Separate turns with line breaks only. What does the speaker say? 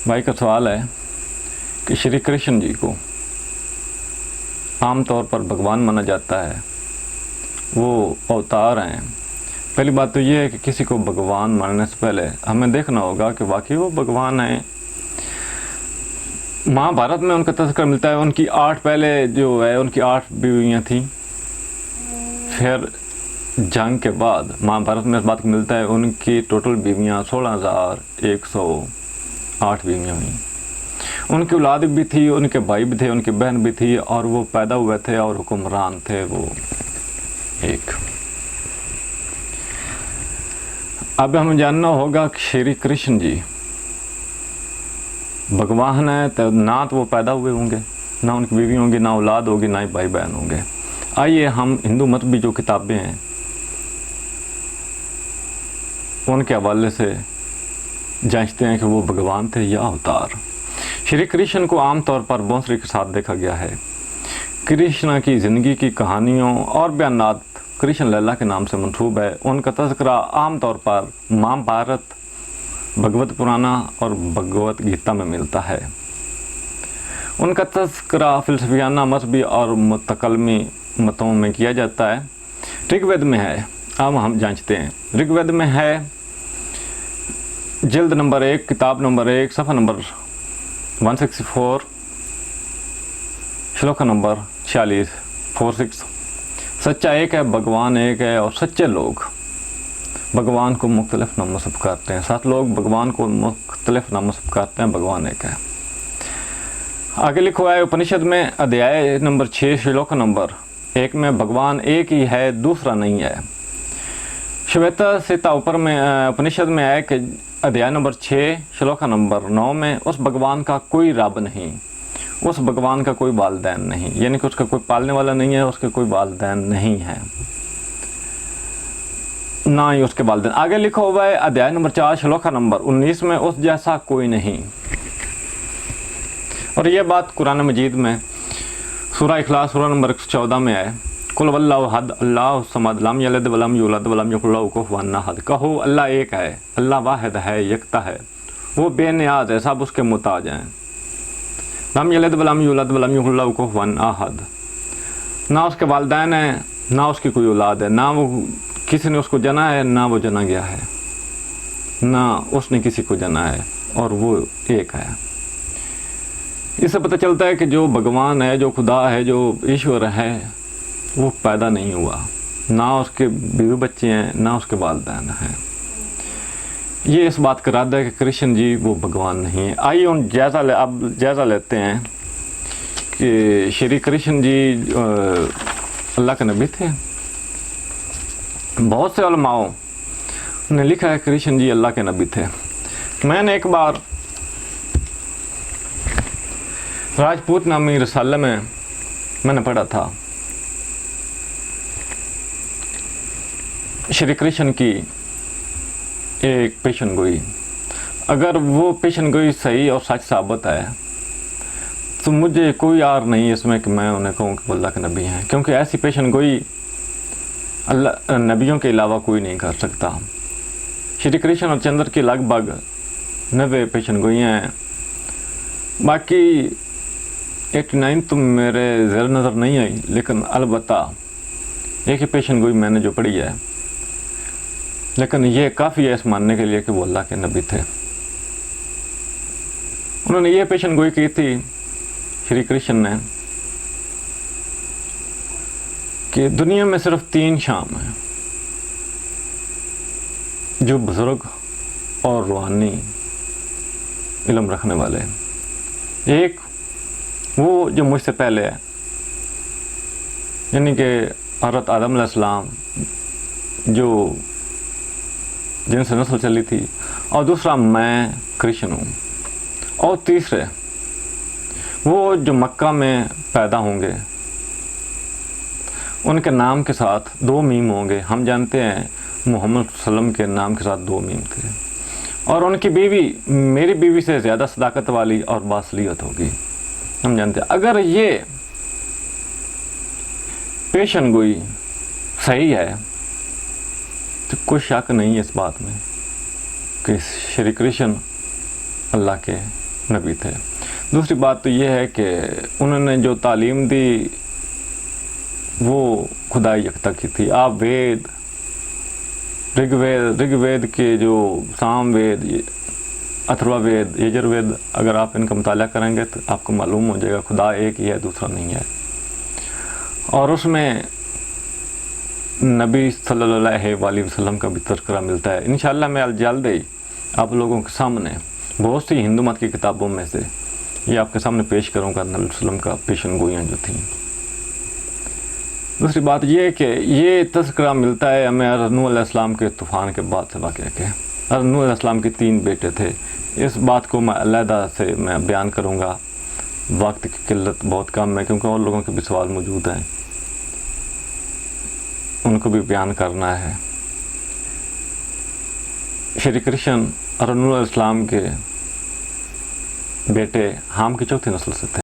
भाई का सवाल है कि श्री कृष्ण जी को आम तौर पर भगवान माना जाता है, वो अवतार हैं। पहली बात तो ये है कि किसी को भगवान मानने से पहले हमें देखना होगा कि वाकई वो भगवान हैं। महाभारत में उनका तज़किरा मिलता है, उनकी 8 पहले जो है उनकी 8 बीवियाँ थीं। फिर जंग के बाद महाभारत में इस बात को मिलता है उनकी टोटल बीवियाँ 16,108 बीवियाँ हुई। उनकी औलाद भी थी, उनके भाई भी थे, उनकी बहन भी थी, और वो पैदा हुए थे और हुक्मरान थे वो एक। अब हमें जानना होगा कि श्री कृष्ण जी भगवान है, तो ना तो वो पैदा हुए होंगे, ना उनकी बीवी होंगी, ना औलाद होगी, ना ही भाई बहन होंगे। आइए हम हिंदू मत भी जो किताबें हैं उनके हवाले से जांचते हैं कि वो भगवान थे या अवतार। श्री कृष्ण को आमतौर पर बांसुरी के साथ देखा गया है। कृष्ण की ज़िंदगी की कहानियों और बयानात कृष्ण लैला के नाम से मंसूब है। उनका तज़किरा आमतौर पर महाभारत, भगवत पुराना और भगवत गीता में मिलता है। उनका तज़किरा फ़िलसफियाना, मजहबी और मुतकलमी मतों में किया जाता है। ऋग्वेद में है, अब हम जांचते हैं। ऋग्वेद में है जिल्द नंबर 1, किताब नंबर 1, सफ़ा नंबर 164, श्लोक नंबर 46। सच्चा एक है, भगवान एक है, और सच्चे लोग भगवान को मुख्तलिफ नामों से पुकारते हैं। 7 लोग भगवान को मुख्तलिफ नामों से पुकारते हैं, भगवान एक है। आगे लिखा है उपनिषद में अध्याय नंबर 6, श्लोक नंबर 1 में भगवान एक ही है, दूसरा नहीं है। श्वेता सीता ऊपर में उपनिषद में है कि अध्याय नंबर 6, श्लोक नंबर 9 में उस भगवान का कोई रब नहीं, उस भगवान का कोई वालिदैन नहीं, यानी कि उसका कोई पालने वाला नहीं है, उसके कोई वालिदैन नहीं है, ना ही उसके वालिदैन। आगे लिखा हुआ है अध्याय नंबर 4, श्लोक नंबर 19 में उस जैसा कोई नहीं। और ये बात कुरान मजीद में सूरह इखलास सूरह नंबर 14 में है। कुल वल्लाहु अहद अल्लाहु समद लम यलिद वलम यूलद वलम यकुल लहु कुफुवन अहद। कहो अल्लाह एक है, अल्लाह वाहिद है, यकता है, वो बेनियाज है, सब उसके मुताज हैं। लम यलिद वलम यूलद वलम यकुल लहु कुफुवन अहद। ना उसके वालिदैन हैं, ना उसकी कोई औलाद है, ना वो किसी ने उसको जना है, ना वो जना गया है, ना उसने किसी को जना है, और वो एक है। इससे पता चलता है कि जो भगवान है, जो खुदा है, जो ईश्वर है, वो पैदा नहीं हुआ, ना उसके बीवी बच्चे हैं, ना उसके वालिदैन हैं। ये इस बात का रद्द है कि कृष्ण जी वो भगवान नहीं है। आइए अब जायज़ा लेते हैं कि श्री कृष्ण जी अल्लाह के नबी थे। बहुत से उलमाओं ने लिखा है कृष्ण जी अल्लाह के नबी थे। मैंने एक बार राजपूत नामी रसाले में मैंने पढ़ा था श्री कृष्ण की एक पेशन गोई। अगर वो पेशन गोई सही और सच साबित है तो मुझे कोई आर नहीं इसमें कि मैं उन्हें कहूँ कि अल्लाह के नबी हैं, क्योंकि ऐसी पेशन गोई अल्लाह नबियों के अलावा कोई नहीं कर सकता। श्री कृष्ण और चंद्र की लगभग 90 पेशन गोइयाँ हैं। बाकी 89 तो मेरे ज़हर नज़र नहीं आई, लेकिन अलबत्ता एक ही पेशन गोई मैंने जो पढ़ी है, लेकिन ये काफ़ी है इस मानने के लिए कि वो अल्लाह के नबी थे। उन्होंने ये पेशन गोई की थी श्री कृष्ण ने कि दुनिया में सिर्फ 3 शाम हैं जो बुज़ुर्ग और रूहानी इल्म रखने वाले। एक वो जो मुझसे पहले है, यानी कि हज़रत आदम अलैहिस्सलाम जो जिनसे नस्ल चली थी, और दूसरा मैं कृष्ण हूँ, और तीसरे वो जो मक्का में पैदा होंगे, उनके नाम के साथ 2 मीम होंगे। हम जानते हैं मोहम्मद सल्लम के नाम के साथ 2 मीम थे, और उनकी बीवी मेरी बीवी से ज़्यादा सदाकत वाली और बासलियत होगी। हम जानते हैं अगर ये पेशन गोई सही है तो कोई शक नहीं है इस बात में कि श्री कृष्ण अल्लाह के नबी थे। दूसरी बात तो ये है कि उन्होंने जो तालीम दी वो खुदा यकता की थी। आप वेद, ऋग्वेद के जो सामवेद, अथर्ववेद, यजुर्वेद, अगर आप इनका मुताला करेंगे तो आपको मालूम हो जाएगा खुदा एक ही है, दूसरा नहीं है। और उसमें नबी सल्लल्लाहु अलैहि वसल्लम का भी तज़किरा मिलता है। इंशाअल्लाह मैं जल्द ही आप लोगों के सामने बहुत सी हिंदू मत की किताबों में से ये आपके सामने पेश करूँगा नबी वसल्लम का पेशन गोइयाँ जो थी। दूसरी बात ये कि ये तज़किरा मिलता है हमें हज़रत नूह अलैहिस्सलाम के तूफ़ान के बाद से वाक़या के। हज़रत नूह अलैहिस्सलाम के 3 बेटे थे। इस बात को मैं अलहदा से मैं बयान करूँगा, वक्त की किल्लत बहुत कम है क्योंकि और लोगों के भी सवाल मौजूद हैं, उनको भी बयान करना है। श्री कृष्ण हज़रत नूह अलैहिस्सलाम के बेटे हाम की चौथी नस्ल से थे।